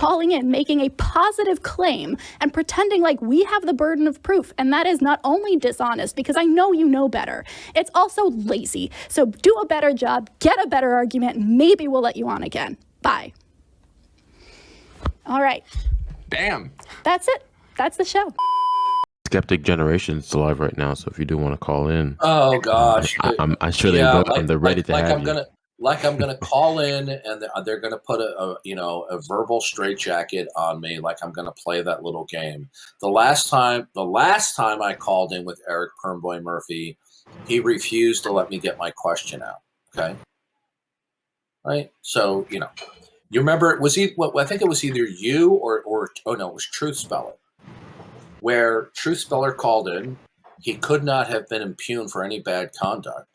calling in, making a positive claim, and pretending like we have the burden of proof. And that is not only dishonest, because I know you know better, it's also lazy. So do a better job, get a better argument, and maybe we'll let you on again. Bye. All right. Bam. That's it. That's the show. Skeptic Generation is live right now, so if you do want to call in, Oh gosh, I'm sure they will. They're ready to have you. I'm gonna call in, and they're gonna put a verbal straitjacket on me, like I'm gonna play that little game. The last time I called in with Eric Permboy Murphy, he refused to let me get my question out. Okay, right? So you remember, I think it was either you or oh no, it was Truth Speller, where Truth Speller called in. He could not have been impugned for any bad conduct.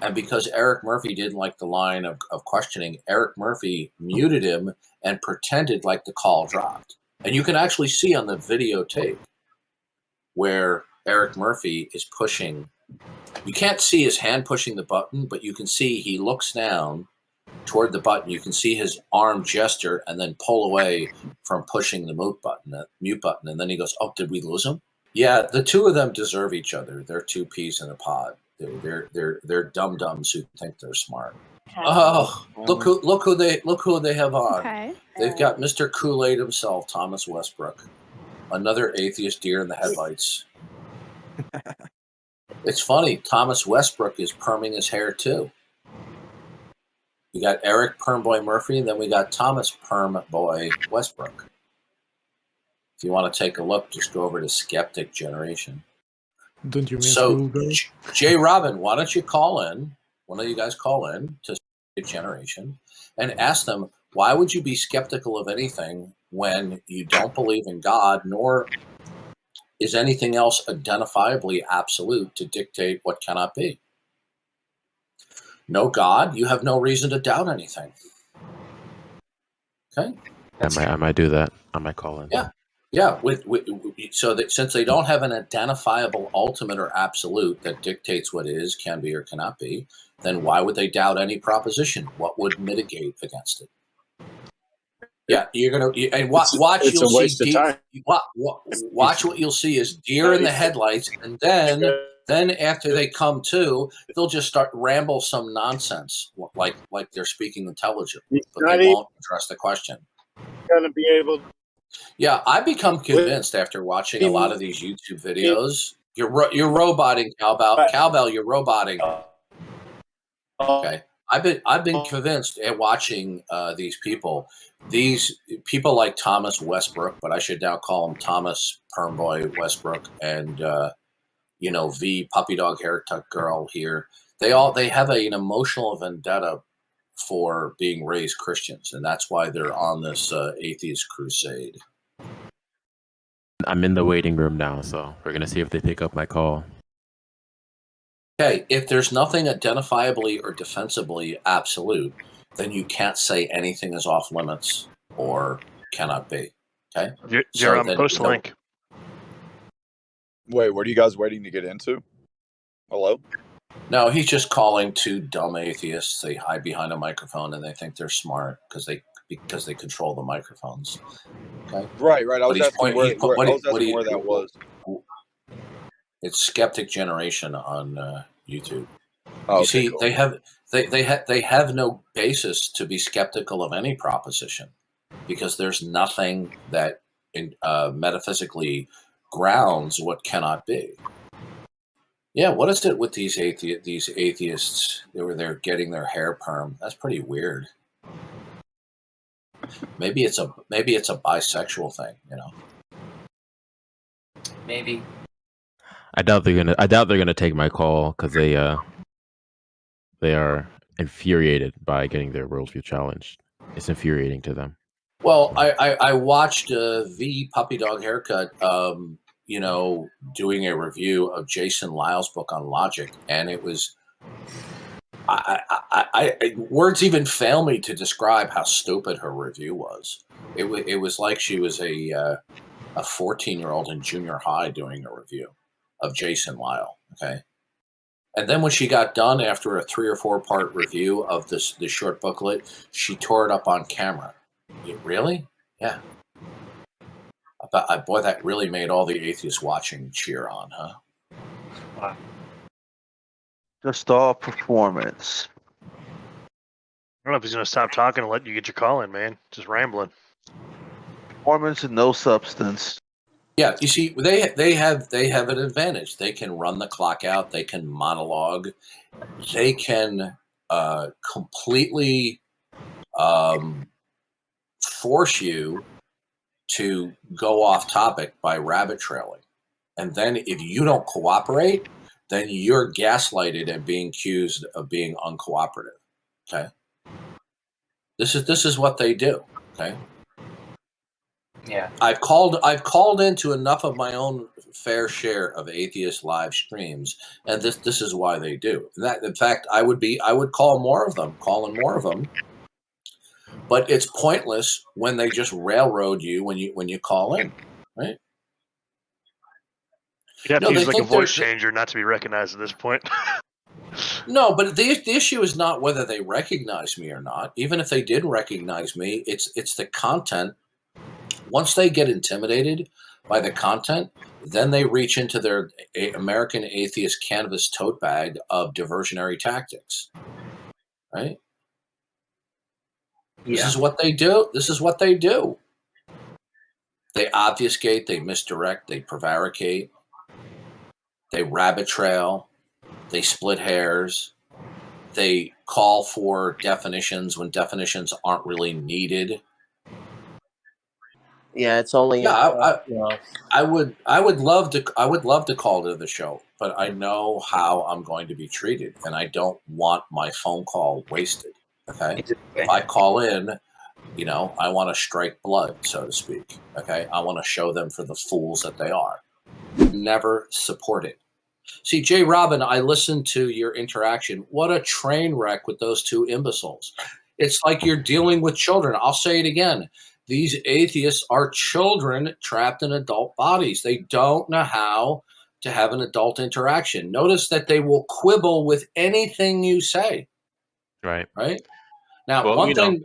And because Eric Murphy didn't like the line of questioning, Eric Murphy muted him and pretended like the call dropped. And you can actually see on the videotape where Eric Murphy is pushing. You can't see his hand pushing the button, but you can see he looks down toward the button. You can see his arm gesture and then pull away from pushing the mute button. And then he goes, "Oh, did we lose him?" Yeah, the two of them deserve each other. They're two peas in a pod. They're dum-dums who think they're smart. Oh, look who they have on. Okay. They've got Mr. Kool-Aid himself, Thomas Westbrook, another atheist deer in the headlights. It's funny, Thomas Westbrook is perming his hair too. We got Eric Permboy Murphy, and then we got Thomas Permboy Westbrook. If you want to take a look, just go over to Skeptic Generation. Don't you mean So, schoolgirl? Jrobin, why don't you call in? One of you guys call in to Skeptic Generation and ask them, why would you be skeptical of anything when you don't believe in God, nor is anything else identifiably absolute to dictate what cannot be? No God, you have no reason to doubt anything. Okay? I might do that. I might call in. Yeah, so that since they don't have an identifiable ultimate or absolute that dictates what is, can be, or cannot be, then why would they doubt any proposition? What would mitigate against it? Yeah, and watch. It's You'll a waste see of time. watch what you'll see is deer in the headlights, and then after they come to, they'll just start ramble some nonsense, like they're speaking intelligently, but they won't address the question. Going to be able. Yeah, I become convinced after watching a lot of these YouTube videos. You're roboting, Cowbell. Cowbell, you're roboting. Okay, I've been convinced at watching these people like Thomas Westbrook, but I should now call him Thomas Permboy Westbrook, and V Puppy Dog Haircut Girl here. They have an emotional vendetta for being raised Christians, and that's why they're on this atheist crusade. I'm in the waiting room now, so we're gonna see if they pick up my call. Okay, if there's nothing identifiably or defensibly absolute, then you can't say anything is off limits or cannot be. Okay, Jrobin, post a link. Wait, what are you guys waiting to get into? Hello? No, he's just calling two dumb atheists. They hide behind a microphone and they think they're smart because they control the microphones. Okay? Right. I was asking where that was. It's Skeptic Generation on YouTube. Oh, you see, cool. they have no basis to be skeptical of any proposition because there's nothing that metaphysically grounds what cannot be. Yeah, what is it with these atheists? They're getting their hair perm. That's pretty weird. Maybe it's a bisexual thing, Maybe. I doubt they're gonna take my call because they are infuriated by getting their worldview challenged. It's infuriating to them. Well, I watched V Puppy Dog Haircut, doing a review of Jason Lyle's book on logic, and it was, words even fail me to describe how stupid her review was. It was like she was a 14-year-old in junior high doing a review of Jason Lyle. Okay. And then when she got done after a 3 or 4 part review of this short booklet, she tore it up on camera. Really? Yeah. Boy, that really made all the atheists watching cheer on, huh? Wow. Just all performance. I don't know if he's going to stop talking and let you get your call in, man. Just rambling. Performance and no substance. Yeah, you see, they have an advantage. They can run the clock out. They can monologue. They can completely force you to go off topic by rabbit trailing. And then if you don't cooperate, then you're gaslighted and being accused of being uncooperative. Okay. This is what they do. Okay. Yeah. I've called into enough of my own fair share of atheist live streams, and this is why they do that. In fact, I would call more of them, but it's pointless when they just railroad you when you call in, right? You'd have to use like a voice changer not to be recognized at this point. No, but the issue is not whether they recognize me or not. Even if they did recognize me, it's the content. Once they get intimidated by the content, then they reach into their American atheist canvas tote bag of diversionary tactics, right? Yeah. This is what they do. They obfuscate, they misdirect, they prevaricate, they rabbit trail, they split hairs, they call for definitions when definitions aren't really needed. Yeah, it's only. Yeah, I would love to call to the show, but I know how I'm going to be treated, and I don't want my phone call wasted. Okay, if I call in, I want to strike blood, so to speak. Okay, I want to show them for the fools that they are. Never support it. See, Jrobin, I listened to your interaction. What a train wreck with those two imbeciles. It's like you're dealing with children. I'll say it again. These atheists are children trapped in adult bodies. They don't know how to have an adult interaction. Notice that they will quibble with anything you say. Right. Right? Now, one thing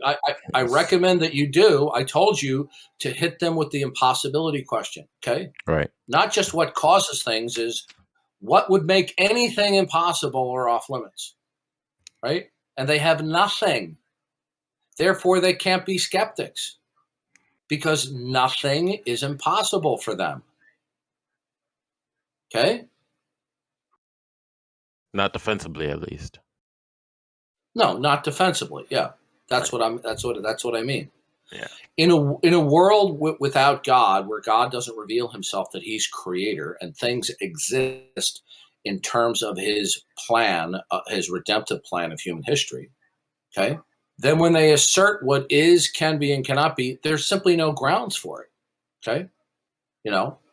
I recommend that you do, I told you to hit them with the impossibility question. Okay? Right. Not just what causes things, is what would make anything impossible or off limits. Right? And they have nothing. Therefore, they can't be skeptics. Because nothing is impossible for them. Okay? Not defensively, at least. No, not defensively. Yeah, that's what I mean. Yeah. In a world without God, where God doesn't reveal Himself that He's Creator and things exist in terms of His plan, His redemptive plan of human history. Okay. Then when they assert what is, can be, and cannot be, there's simply no grounds for it. Okay?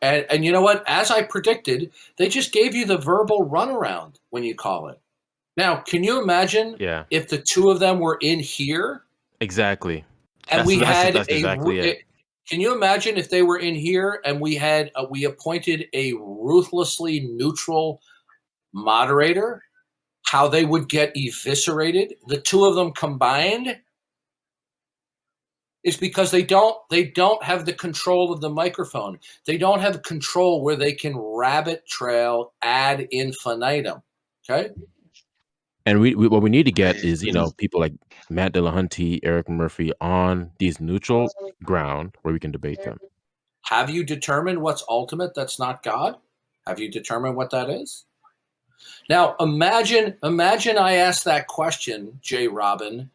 And you know what? As I predicted, they just gave you the verbal runaround when you call it. Now, can you imagine if the two of them were in here? Exactly. And that's exactly it. Can you imagine if they were in here and we appointed a ruthlessly neutral moderator? How they would get eviscerated, the two of them combined, is because they don't have the control of the microphone. They don't have control where they can rabbit trail ad infinitum. Okay. And what we need to get is people like Matt Dillahunty, Eric Murphy on these neutral ground where we can debate them. Have you determined what's ultimate? That's not God. Have you determined what that is? Now, imagine I asked that question, Jrobin,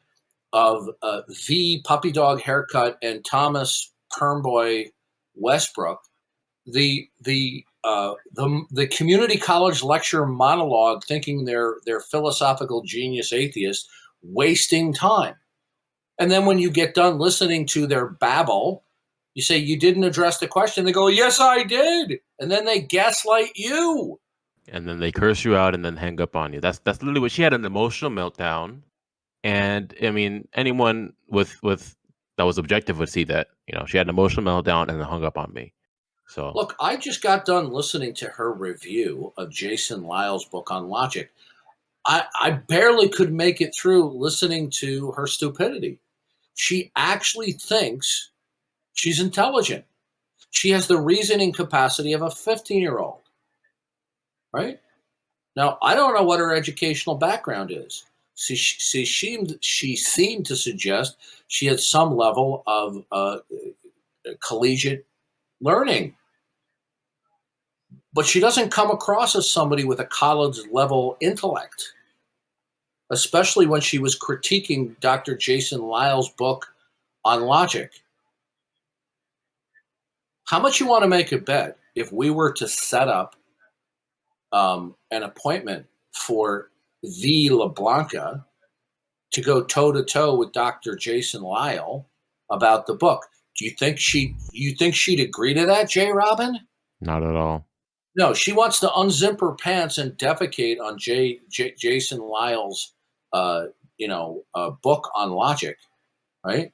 of the Puppy Dog Haircut and Thomas Permboy Westbrook, the community college lecture monologue, thinking they're philosophical genius atheists, wasting time. And then when you get done listening to their babble, you say, you didn't address the question. They go, yes, I did. And then they gaslight you. And then they curse you out and then hang up on you. That's literally what she had, an emotional meltdown. And I mean, anyone with that was objective would see that, she had an emotional meltdown and then hung up on me. So look, I just got done listening to her review of Jason Lyle's book on logic. I barely could make it through listening to her stupidity. She actually thinks She's intelligent. She has the reasoning capacity of a 15-year-old, right? Now, I don't know what her educational background is. She seemed to suggest she had some level of collegiate learning. But she doesn't come across as somebody with a college-level intellect, especially when she was critiquing Dr. Jason Lyle's book on logic. How much you want to make a bet if we were to set up an appointment for the LeBlanca to go toe-to-toe with Dr. Jason Lyle about the book? Do you think she'd agree to that, Jrobin? Not at all. No, she wants to unzip her pants and defecate on Jason Lyle's, book on logic, right?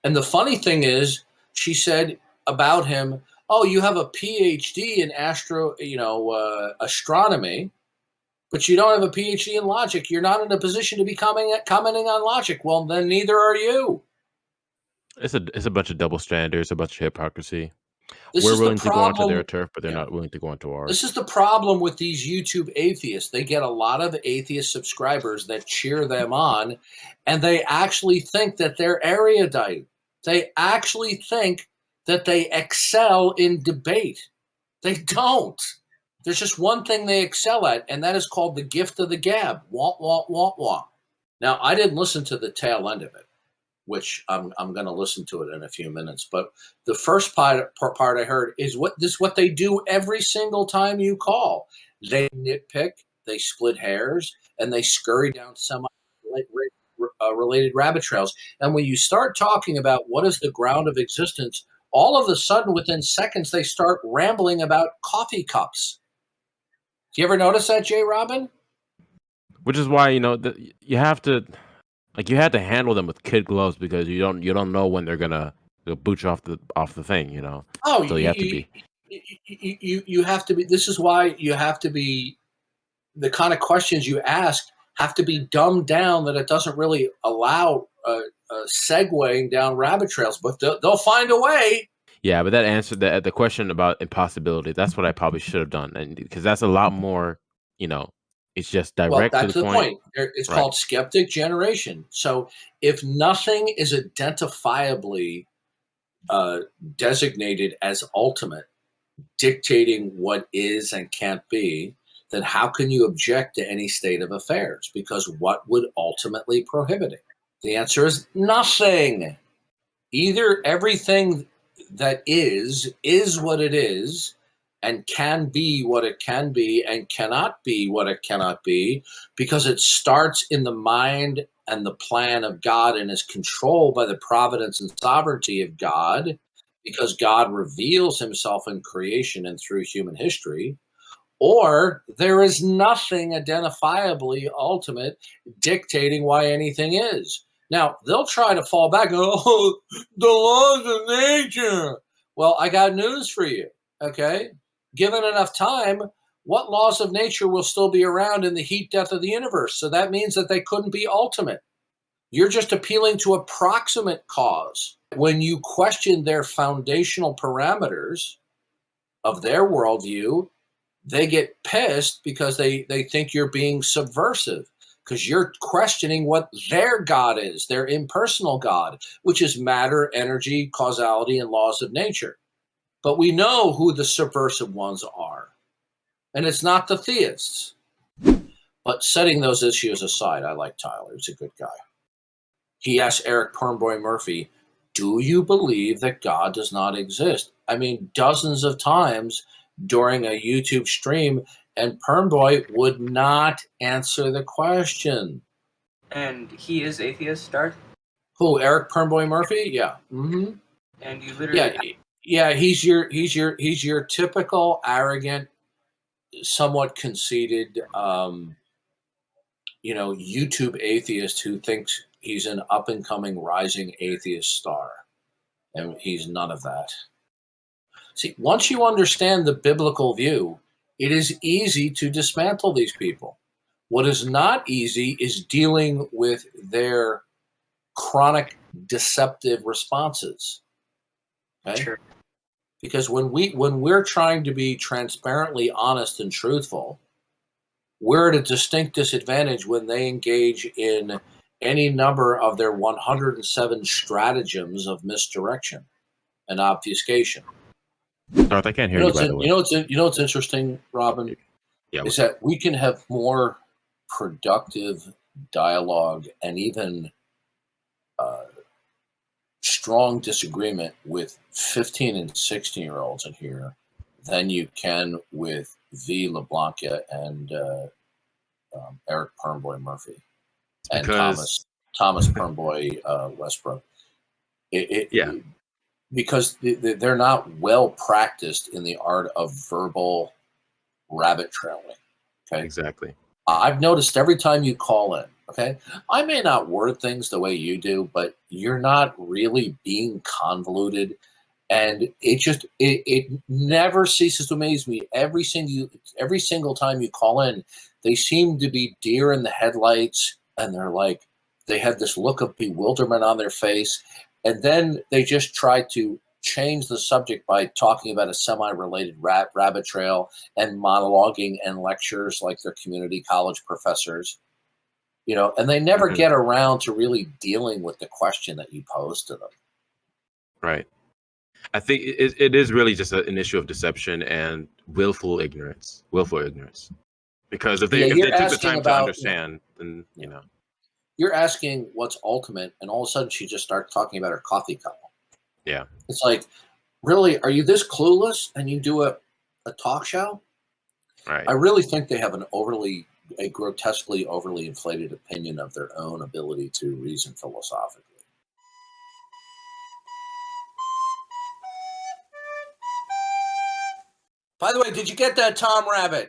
And the funny thing is, she said about him, "Oh, you have a PhD in astronomy, but you don't have a PhD in logic. You're not in a position to be commenting on logic." Well, then neither are you. It's a bunch of double standards, a bunch of hypocrisy. This We're is the willing to go onto their problem. turf, but they're Yeah. not willing to go onto ours. This is the problem with these YouTube atheists. They get a lot of atheist subscribers that cheer them on, and they actually think that they're erudite. They actually think that they excel in debate. They don't. There's just one thing they excel at, and that is called the gift of the gab. Wah, wah, wah, wah. Now, I didn't listen to the tail end of it, which I'm going to listen to it in a few minutes. But the first part I heard is what they do every single time you call. They nitpick, they split hairs, and they scurry down semi-related rabbit trails. And when you start talking about what is the ground of existence, all of a sudden, within seconds, they start rambling about coffee cups. Do you ever notice that, Jrobin? Which is why you have to. Like, you had to handle them with kid gloves because you don't know when they're gonna boot you off the thing, Oh, so you have to be. You have to be. This is why you have to be. The kind of questions you ask have to be dumbed down that it doesn't really allow segueing down rabbit trails, but they'll find a way. Yeah, but that answered the question about impossibility. That's what I probably should have done, and because that's a lot more, it's just Well, direct that's to the point. It's Right. called Skeptic Generation. So if nothing is identifiably designated as ultimate, dictating what is and can't be, then how can you object to any state of affairs? Because what would ultimately prohibit it? The answer is nothing. Either everything that is what it is and can be what it can be and cannot be what it cannot be, because it starts in the mind and the plan of God and is controlled by the providence and sovereignty of God, because God reveals himself in creation and through human history. Or there is nothing identifiably ultimate dictating why anything is. Now, they'll try to fall back and go, "Oh, the laws of nature." Well, I got news for you, okay? Given enough time, what laws of nature will still be around in the heat death of the universe? So that means that they couldn't be ultimate. You're just appealing to a proximate cause. When you question their foundational parameters of their worldview, they get pissed because they think you're being subversive, because you're questioning what their God is, their impersonal God, which is matter, energy, causality, and laws of nature. But we know who the subversive ones are, and it's not the theists. But setting those issues aside, I like Tyler. He's a good guy. He asked Eric Pernboy Murphy, "Do you believe that God does not exist?" I mean, dozens of times during a YouTube stream, and Pernboy would not answer the question. And he is atheist, Darth? Who, Eric Pernboy Murphy? Yeah. Mm-hmm. And you literally... Yeah, he's your typical arrogant, somewhat conceited, YouTube atheist who thinks he's an up-and-coming rising atheist star. And he's none of that. See, once you understand the biblical view, it is easy to dismantle these people. What is not easy is dealing with their chronic deceptive responses. Okay? Sure. Because when we're trying to be transparently honest and truthful, we're at a distinct disadvantage when they engage in any number of their 107 stratagems of misdirection and obfuscation. Darth, I can't hear you, by the way. You know what's interesting, Robin, Yeah. is that we can have more productive dialogue and even strong disagreement with 15 and 16-year-olds in here than you can with V. LeBlanca and Eric Permboy Murphy and Because Thomas Permboy Westbrook. Yeah. Because they're not well practiced in the art of verbal rabbit trailing. Okay. Exactly. I've noticed every time you call in, okay, I may not word things the way you do, but you're not really being convoluted. And it never ceases to amaze me. Every single time you call in, they seem to be deer in the headlights, and they have this look of bewilderment on their face, and then they just try to change the subject by talking about a semi-related rabbit trail and monologuing and lectures like they're community college professors, and they never get around to really dealing with the question that you pose to them. Right. I think it is really just an issue of deception and willful ignorance. Because if they took the time to understand, then You're asking what's ultimate, and all of a sudden she just starts talking about her coffee cup. Yeah. It's like, really, are you this clueless and you do a talk show? Right. I really think they have a grotesquely overly inflated opinion of their own ability to reason philosophically. By the way, did you get that, Tom Rabbit?